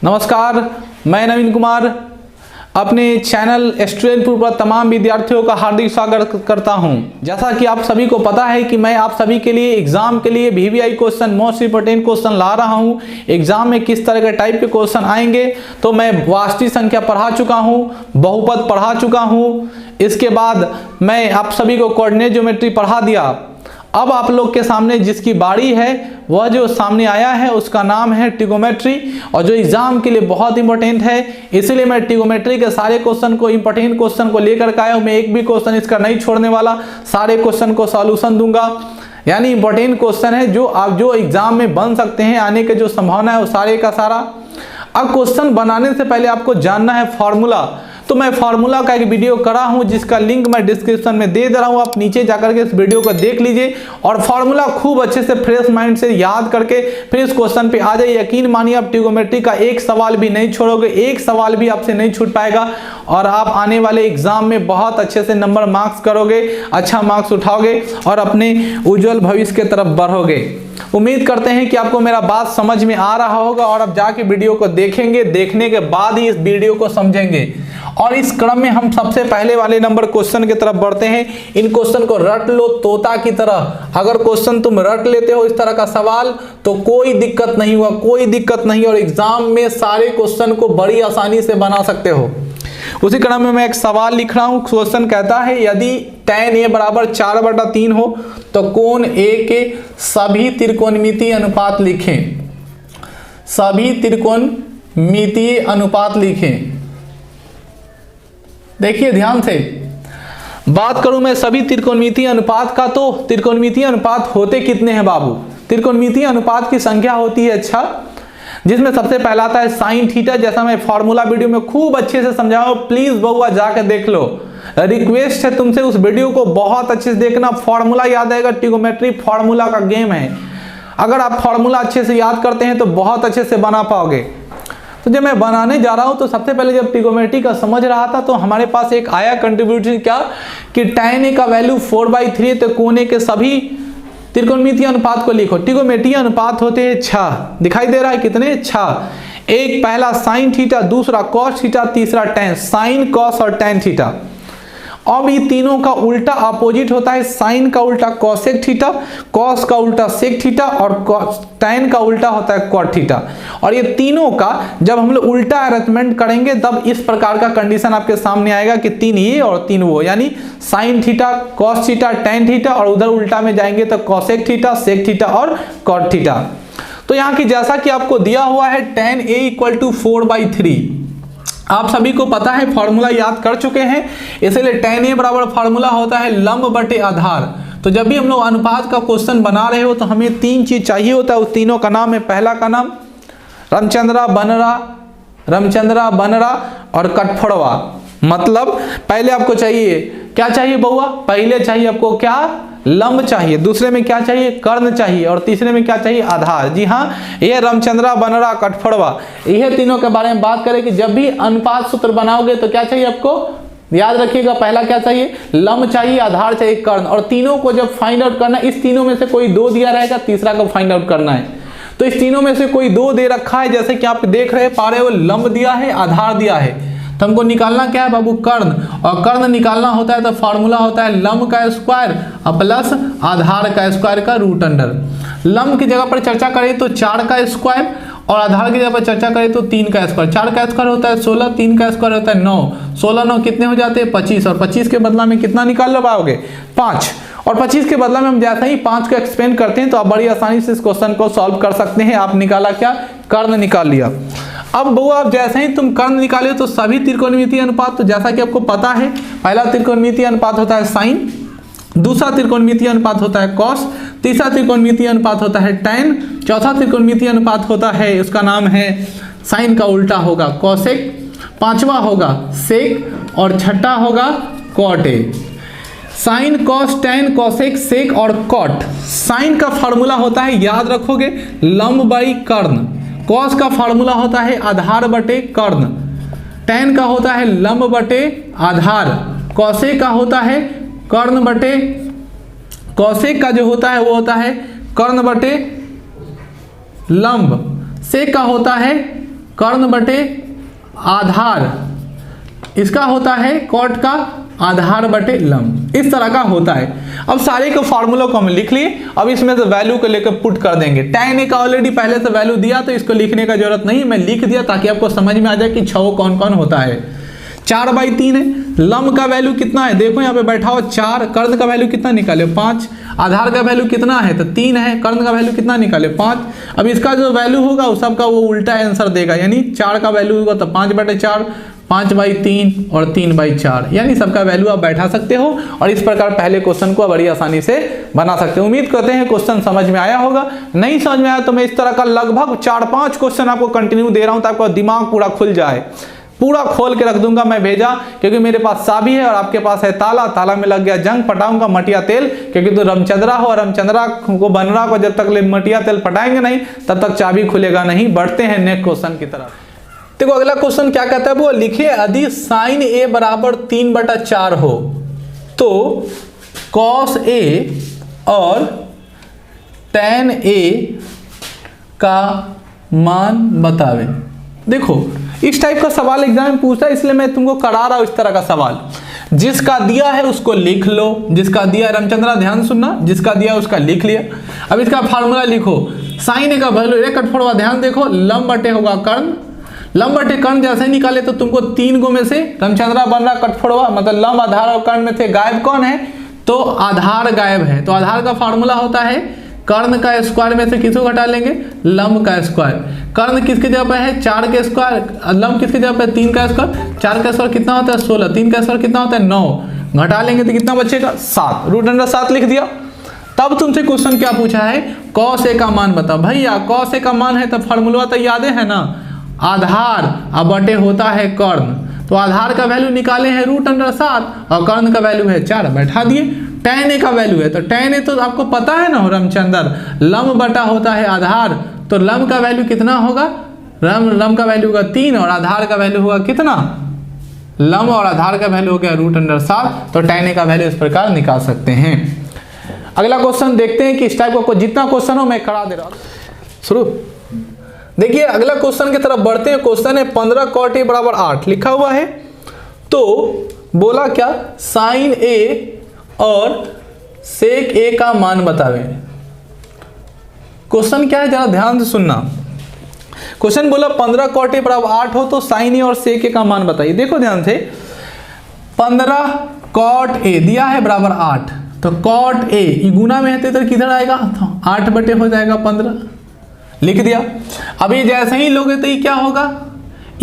नमस्कार, मैं नवीन कुमार अपने चैनल स्टूडेंट पर तमाम विद्यार्थियों का हार्दिक स्वागत करता हूं। जैसा कि आप सभी को पता है कि मैं आप सभी के लिए एग्जाम के लिए VVI question, most important question ला रहा हूं। एग्जाम में किस तरह के टाइप के क्वेश्चन आएंगे, तो मैं वास्तविक संख्या पढ़ा चुका हूं, बहुपद पढ़ा चुका हूं, इसके बाद मैं आप सभी को कोऑर्डिनेट ज्योमेट्री पढ़ा दिया। अब आप लोग के सामने जिसकी बारी है वह जो सामने आया है उसका नाम है ट्रिगोमेट्री, और जो एग्जाम के लिए बहुत इंपॉर्टेंट है, इसलिए मैं ट्रिगोमेट्री के सारे क्वेश्चन को, इंपॉर्टेंट क्वेश्चन को लेकर के आया हूं। मैं एक भी क्वेश्चन इसका नहीं छोड़ने वाला, सारे क्वेश्चन को सॉल्यूशन दूंगा। यानी इंपॉर्टेंट क्वेश्चन है जो आप जो एग्जाम में बन सकते हैं, आने के जो संभावना है वो सारे का सारा। अब क्वेश्चन बनाने से पहले आपको जानना है फॉर्मूला, तो मैं फार्मूला का एक वीडियो करा हूं जिसका लिंक मैं डिस्क्रिप्शन में दे रहा हूं, आप नीचे जाकर के इस वीडियो को देख लीजिए और फार्मूला खूब अच्छे से फ्रेश माइंड से याद करके फिर इस क्वेश्चन पे आ जाइए। यकीन मानिए आप ट्रिगोमेट्री का एक सवाल भी नहीं छोड़ोगे, एक सवाल भी आपसे नहीं छूट पाएगा और आप आने वाले एग्जाम में बहुत अच्छे से नंबर मार्क्स करोगे, अच्छा मार्क्स उठाओगे और अपने उज्जवल भविष्य की तरफ बढ़ोगे। उम्मीद करते हैं कि आपको मेरा बात समझ में आ रहा होगा और आप जाके वीडियो को देखेंगे, देखने के बाद ही इस वीडियो को समझेंगे। और इस क्रम में हम सबसे पहले वाले नंबर क्वेश्चन की तरफ बढ़ते हैं। इन क्वेश्चन को रट लो तोता की तरह। अगर क्वेश्चन तुम रट लेते हो इस तरह का सवाल तो कोई दिक्कत नहीं हुआ, कोई दिक्कत नहीं, और एग्जाम में सारे क्वेश्चन को बड़ी आसानी से बना सकते हो। उसी क्रम में मैं एक सवाल लिख रहा हूं। क्वेश्चन कहता है यदि tan A बराबर 4/3 हो तो कोण A के सभी त्रिकोणमितीय अनुपात लिखें। सभी त्रिकोणमितीय अनुपात लिखें। देखिए ध्यान से बात करूं मैं सभी त्रिकोणमितीय अनुपात का, तो त्रिकोणमितीय अनुपात होते कितने हैं बाबू? त्रिकोणमितीय अनुपात की संख्या होती है, अच्छा, जिसमें सबसे पहला आता है साइन थीटा। जैसा मैं फॉर्मूला वीडियो में खूब अच्छे से समझाऊं, प्लीज बउआ जाकर देख लो। रिक्वेस्ट है तुमसे उस वीडियो को बहुत अच्छे से देखना, फॉर्मूला याद आएगा। ट्रिगोमेट्री फॉर्मूला का गेम है, अगर आप फॉर्मूला अच्छे से याद करते हैं तो बहुत अच्छे से बना पाओगे। तो जब मैं बनाने जा रहा हूं तो सबसे पहले जब ट्रिगोमेट्री का समझ रहा था तो हमारे पास एक आया कंट्रीब्यूशन, क्या कि tan A का वैल्यू 4/3, तो कोण A के सभी त्रिकोणमितीय अनुपात को लिखो। ट्रिगोमेट्रीय अनुपात होते हैं 6, दिखाई दे रहा है कितने? 6। एक पहला साइन थीटा, दूसरा कॉस थीटा, तीसरा tan। साइन, कॉस और tan थीटा। अब ये तीनों का उल्टा अपोजिट होता है। साइन का उल्टा कोसेक थीटा, कॉस का उल्टा सेक थीटा और tan का उल्टा होता है कॉट थीटा। और ये तीनों का जब हम लोग उल्टा अरेंजमेंट करेंगे तब इस प्रकार का कंडीशन आपके सामने आएगा कि 3 ये और 3 वो, यानी sine theta, cos theta, tan theta, और उधर उल्टा में जाएंगे तो कोसेक थीटा, सेक थीटा और कॉट थीटा। तो यहाँ की जैसा कि आपको दिया हुआ है tan A = 4/3, आप सभी को पता है, फॉर्मूला याद कर चुके हैं, इसलिए tan A बराबर फॉर्मूला होता है लंब बटे आधार। तो जब भी हम लोग अनुपात का क्वेश्चन बना रहे हो तो हमें 3 चीज चाहिए होता है, उस तीनों का नाम है, पहला का नाम रामचंद्रा बनरा और कटफड़वा। मतलब पहले आपको चाहिए, क्या चाहिए बउआ? पहले चाहिए आपको क्या? लंब चाहिए, दूसरे में क्या चाहिए? कर्ण चाहिए, और तीसरे में क्या चाहिए? आधार। जी हाँ, ये रामचंद्रा बनरा कटफड़वा, यह तीनों के बारे में बात करें कि जब भी अनुपात सूत्र बनाओगे तो क्या चाहिए आपको? याद रखिएगा, पहला क्या चाहिए? लंब चाहिए, आधार चाहिए, कर्ण। और तीनों को जब फाइंड आउट करना, इस तीनों में से कोई 2 दिया रहेगा, तीसरा को फाइंड आउट करना है। तो इस तीनों में से कोई 2 दे रखा है, जैसे कि आप देख रहे पा रहे हो, लंब दिया है, आधार दिया है, तो हमको निकालना क्या है बाबू? कर्ण। और कर्ण निकालना होता है तो फॉर्मूला होता है लंब का स्क्वायर प्लस आधार का स्क्वायर का रूट अंडर। लंब की जगह पर चर्चा करें तो 4 का स्क्वायर, और आधार की जगह पर चर्चा करें तो 3 का स्क्वायर। 4 का स्क्वायर होता है 16, 3 का स्क्वायर होता है 9, 16 9 कितने हो जाते हैं? 25, और 25 के बदला में कितना निकाल पाओगे? 5। और 25 के बदला में हम जैसे ही 5 को एक्सपेंड करते हैं तो आप बड़ी आसानी से इस क्वेश्चन को सॉल्व कर सकते हैं। आप निकाला क्या? कर्ण निकाल लिया। अब वो आप जैसे ही तुम कर्ण निकाले तो सभी त्रिकोणमितीय अनुपात, तो जैसा कि आपको पता है, पहला त्रिकोणमितीय अनुपात होता है साइन, दूसरा त्रिकोणमितीय अनुपात होता है कॉस, तीसरा त्रिकोणमितीय अनुपात होता है tan, चौथा त्रिकोणमितीय अनुपात होता है, उसका नाम है साइन का उल्टा होगा कोसेक, पांचवा होगा सेक और छठा होगा cot. Sine, cos, tan, cosec, sec और कॉट। साइन का फॉर्मूला होता है, याद रखोगे, लंब बाई कर्ण। कॉस का फॉर्मूला होता है आधार बटे कर्ण। tan का होता है लंब बटे आधार। कोसेक का होता है कर्ण बटे, कोसेक का जो होता है वो होता है कर्ण बटे लंब। सेक का होता है कर्ण बटे आधार, इसका होता है कॉट का आधार बटे लंब, इस तरह का होता है। अब सारे के फॉर्मूला को हम लिख लिए, अब इसमें से वैल्यू को लेकर पुट कर देंगे। tan a का ऑलरेडी पहले से वैल्यू दिया तो इसको लिखने का जरूरत नहीं, मैं लिख दिया ताकि आपको समझ में आ जाए कि छौ कौन कौन होता है। 4/3 है। लंब का वैल्यू कितना है, देखो यहाँ पे बैठा हो 4, कर्ण का वैल्यू कितना निकाले 5, आधार का वैल्यू कितना है तो 3 है, कर्ण का वैल्यू कितना निकाले 5। अब इसका जो वैल्यू होगा उस सबका वो उल्टा आंसर देगा, यानी 4 का वैल्यू होगा तो 5/4, 5/3 और 3/4, यानी सबका वैल्यू आप बैठा सकते हो और इस प्रकार पहले क्वेश्चन को बड़ी आसानी से बना सकते हो। उम्मीद करते हैं क्वेश्चन समझ में आया होगा। नहीं समझ में आया तो मैं इस तरह का लगभग 4-5 क्वेश्चन आपको कंटिन्यू दे रहा हूं ताकि आपका दिमाग पूरा खुल जाए, पूरा खोल के रख दूंगा मैं भेजा, क्योंकि मेरे पास चाबी है और आपके पास है ताला, ताला में लग गया जंग, पटाऊंगा मटिया तेल, क्योंकि तो रामचंद्रा हो, रामचंद्रा को बनरा को जब तक मटिया तेल पटाएंगे नहीं तब तक चाबी खुलेगा नहीं। बढ़ते हैं नेक्स्ट क्वेश्चन की तरफ। देखो अगला क्वेश्चन क्या कहता है, वो लिखिए यदि sin a बराबर 3/4 हो तो cos a और tan a का मान बतावे। देखो इस टाइप का सवाल एग्जाम में पूछता है, इसलिए मैं तुमको करा रहा हूं इस तरह का सवाल। जिसका दिया है उसको लिख लो, जिसका दिया है रामचंद्रा ध्यान सुनना, जिसका दिया उसका लिख लिया। अब इसका फार्मूला लिखो, sin a का वैल्यू एक कटफोड़वा, ध्यान देखो लंब बटे होगा कर्ण, लंब बटे कर्ण जैसे निकाले तो तुमको 3 गो में से रामचंद्रा बन रहा कटफोड़वा, मतलब लंब आधार और कर्ण में थे, गायब कौन है तो आधार गायब है। तो आधार का फार्मूला होता है कर्ण का स्क्वायर में से किसको घटा लेंगे, लंब का स्क्वायर। कर्ण किसके जगह पे है 4 के स्क्वायर, लंब किसके जगह पे 3 का स्क्वायर, 4 का स्क्वायर कितना होता है 16, 3 का स्क्वायर कितना होता है 9, घटा लेंगे तो कितना बचेगा 7, √7 लिख दिया। तब तुमसे क्वेश्चन क्या पूछा है, cos a का मान बताओ। भैया cos a का मान है तो फार्मूला तो याद है ना, आधार अब बटे होता है कर्ण, तो आधार का वैल्यू निकाले हैं √7 और कर्ण का वैल्यू है 4, बैठा दिए। tan a का वैल्यू है तो tan a तो आपको पता है ना रामचंद्र, लंब बटा होता है आधार, तो लंब का वैल्यू कितना होगा, लंब का वैल्यू होगा 3 और आधार का वैल्यू होगा कितना, लंब और आधार का वैल्यू हो गया √7, तो tan a का वैल्यू इस प्रकार निकाल सकते हैं। अगला क्वेश्चन देखते हैं कि इस टाइप का जितना क्वेश्चन हो मैं करा दे रहा हूं। शुरू देखिए अगला क्वेश्चन की तरफ बढ़ते हैं। क्वेश्चन है 15 cot a बराबर 8 लिखा हुआ है, तो बोला क्या sin a और sec a का मान बतावे। क्वेश्चन क्या है जरा ध्यान से सुनना। क्वेश्चन बोला 15 cot a बराबर 8 हो तो sin a और sec a का मान बताइए। देखो ध्यान से, 15 cot a दिया है बराबर 8, तो cot a गुना में है तो किधर आएगा 8 बटे हो जाएगा 15, लिख दिया। अभी जैसे ही लोगे तो ये क्या होगा,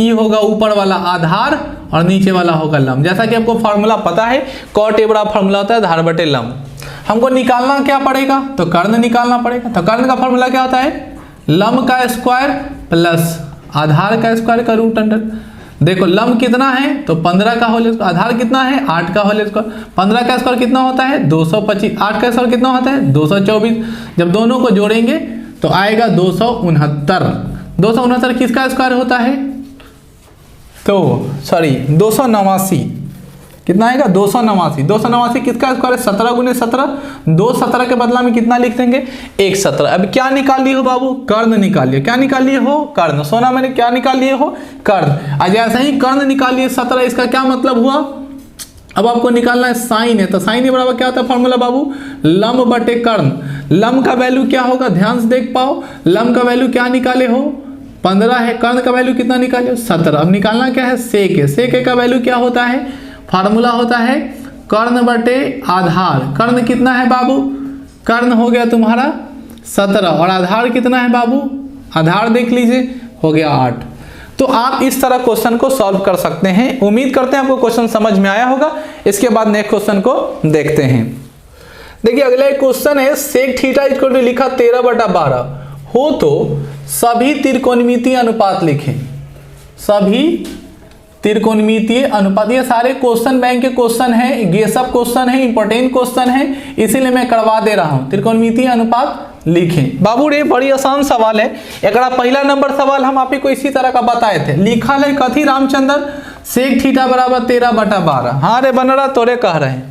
ई होगा ऊपर वाला आधार और नीचे वाला होगा लंब। जैसा कि आपको फार्मूला पता है cot a बराबर फार्मूला होता है आधार बटे लंब। हमको निकालना क्या पड़ेगा तो कर्ण निकालना पड़ेगा। तो कर्ण का फार्मूला क्या होता है, लंब का स्क्वायर प्लस आधार का स्क्वायर का √अंडर। देखो लंब कितना है तो 15 का होल स्क्वायर, आधार कितना है 8 का होल स्क्वायर, 15 का स्क्वायर कितना होता है 225, 8 का स्क्वायर कितना होता है 224। जब दोनों को जोड़ेंगे तो आएगा 269। 269 किसका स्क्वायर होता है, तो सॉरी 289, कितना आएगा 289। 289 किसका स्क्वायर है 17 × 17, 217 के बदला में कितना लिख देंगे 117। अब क्या निकाल लिए हो बाबू, कर्ण निकाल लिए। क्या निकाल लिए हो, कर्ण। सोना मैंने क्या निकाल लिए हो, कर्ण। आज ऐसे ही कर्ण निकाल लिए 17, इसका क्या मतलब हुआ, अब आपको निकालना है साइन है, तो साइन ए बराबर क्या होता है फॉर्मूला बाबू, लंब बटे कर्ण। लंब का वैल्यू क्या होगा ध्यान से देख पाओ, लंब का वैल्यू क्या निकाले हो 15 है, कर्ण का वैल्यू कितना निकाले हो 17। अब निकालना क्या है सेक है, सेक का वैल्यू क्या होता है, फार्मूला होता है कर्ण बटे आधार। कर्ण कितना है बाबू, कर्ण हो गया तुम्हारा 17 और आधार कितना है बाबू, आधार देख लीजिए हो गया 8। तो आप इस तरह क्वेश्चन को सॉल्व कर सकते हैं। उम्मीद करते हैं आपको क्वेश्चन समझ में आया होगा। इसके बाद नेक्स्ट क्वेश्चन को देखते हैं। देखिए अगला एक क्वेश्चन है, सेक थीटा इक्वल टू लिखा 13/12 हो तो सभी त्रिकोणमितीय अनुपात लिखें। सभी त्रिकोणमितीय अनुपात, ये सारे क्वेश्चन बैंक के क्वेश्चन है, ये सब क्वेश्चन है, इंपॉर्टेंट क्वेश्चन है, इसीलिए मैं करवा दे रहा हूं। त्रिकोणमितीय अनुपात लिखें। बाबू रे बड़ी आसान सवाल है। एक पहला नंबर सवाल हम आप ही को इसी तरह का बताए थे। लिखा है कथी रामचंद्र, सेक थीटा बराबर 13/12। हाँ रे बनरा तोरे कह रहे हैं।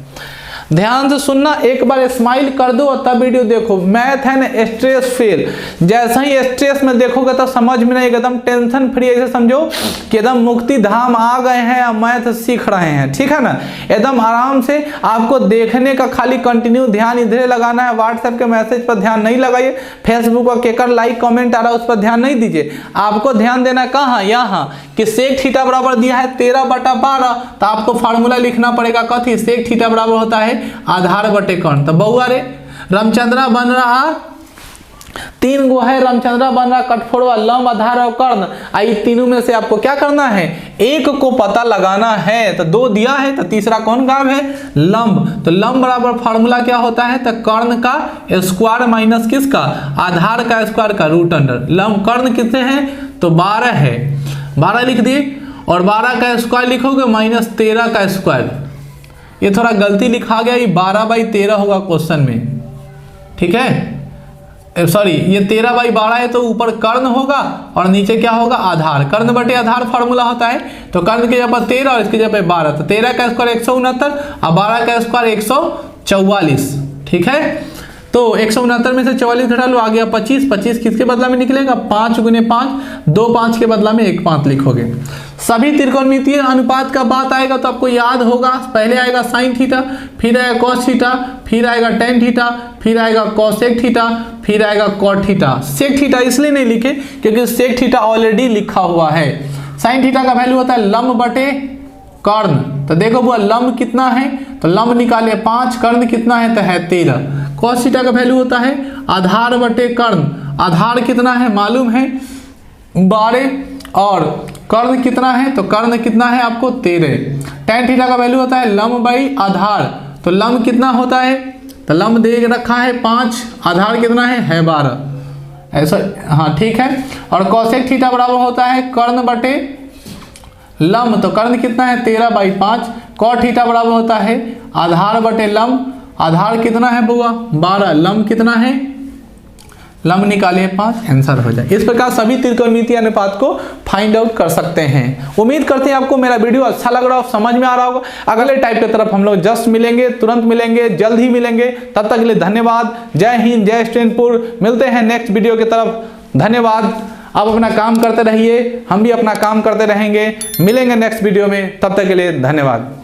ध्यान से सुनना, एक बार स्माइल कर दो और तब वीडियो देखो। मैथ है ना स्ट्रेस फेल, जैसा ही स्ट्रेस में देखोगे तो समझ में नहीं, एकदम टेंशन फ्री, ऐसे समझो कि एकदम मुक्ति धाम आ गए हैं और मैथ सीख रहे हैं, ठीक है ना। एकदम आराम से आपको देखने का खाली कंटिन्यू ध्यान इधर लगाना है। व्हाट्सएप के मैसेज पर ध्यान नहीं लगाइए, फेसबुक पर केकर लाइक कमेंट आ रहा है उस पर ध्यान नहीं दीजिए। आपको ध्यान देना कहाँ, यहाँ कि सेक थीटा बराबर दिया है 13/12, तो आपको फार्मूला लिखना पड़ेगा कथी, सेक थीटा बराबर होता है आधार बटे कर्ण। तो बउआ रे रामचंद्रा बन रहा, 3 गो है रामचंद्रा बन रहा, कठफोड़वा, लंब, आधार और कर्ण। आई तीनों में से आपको क्या करना है, एक को पता लगाना है। तो 2 दिया है तो तीसरा कौन गायब है, लंब। तो लंब बराबर फार्मूला क्या होता है, तो कर्ण का स्क्वायर माइनस किसका, आधार का स्क्वायर का रूट अंडर। लंब कर्ण कितने हैं, तो 12 है, 12 लिख दिए, और 12 का स्क्वायर लिखोगे माइनस 13 का स्क्वायर। ये थोड़ा गलती लिखा गया, ये 12/13 होगा क्वेश्चन में, ठीक है, सॉरी ये 13/12 है, तो ऊपर कर्ण होगा और नीचे क्या होगा, आधार। कर्ण बटे आधार फार्मूला होता है, तो कर्ण की जगह पर 13 और इसकी जगह पर 12, तो 13 का स्क्वायर 169 और 12 का स्क्वायर 144, ठीक है। तो 169 में से 44 घटा लो, आ गया 25। 25 किसके बदला में निकलेगा, 5 गुने 5, 2 5 के बदला में 1 5 लिखोगे। सभी त्रिकोणमितीय अनुपात का बात आएगा तो आपको याद होगा, पहले आएगा साइन थीटा, फिर आएगा कॉस थीटा, फिर आएगा टेन थीटा, फिर आएगा कॉसेक थीटा, फिर आएगा कॉट थीटा। सेक थीटा इसलिए नहीं लिखे क्योंकि सेक थीटा ऑलरेडी लिखा हुआ है। साइन थीटा का वैल्यू होता है लंब बटे कर्ण। तो देखो वो लंब कितना है, तो लंब निकाले 5, कर्ण कितना है, तो है 13। कॉस थीटा का वैल्यू होता है आधार बटे कर्ण। आधार कितना है मालूम है 12, और कर्ण कितना है, तो कर्ण कितना है आपको 13। टेन थीटा का वैल्यू होता है लंब बाई आधार। तो लंब कितना होता है, तो लंब दे रखा है 5, आधार कितना है 12, ऐसा, हाँ ठीक है। और कॉसेक थीटा बराबर होता है कर्ण बटे लंब, तो कर्ण कितना है 13/5। कॉट थीटा बराबर होता है आधार बटे लंब। आधार कितना है बुआ 12, लंब कितना है, लंब निकालिए 5, आंसर हो जाए। इस प्रकार सभी त्रिकोणमितीय अनुपात को फाइंड आउट कर सकते हैं। उम्मीद करते हैं आपको मेरा वीडियो अच्छा लग रहा हो, समझ में आ रहा होगा। अगले टाइप की तरफ हम लोग जस्ट मिलेंगे, तुरंत मिलेंगे, जल्द ही मिलेंगे। तब तक के लिए धन्यवाद। जय हिंद, जय स्टूडेंटपुर। मिलते हैं नेक्स्ट वीडियो की तरफ। धन्यवाद। आप अपना काम करते रहिए, हम भी अपना काम करते रहेंगे। मिलेंगे नेक्स्ट वीडियो में, तब तक के लिए धन्यवाद।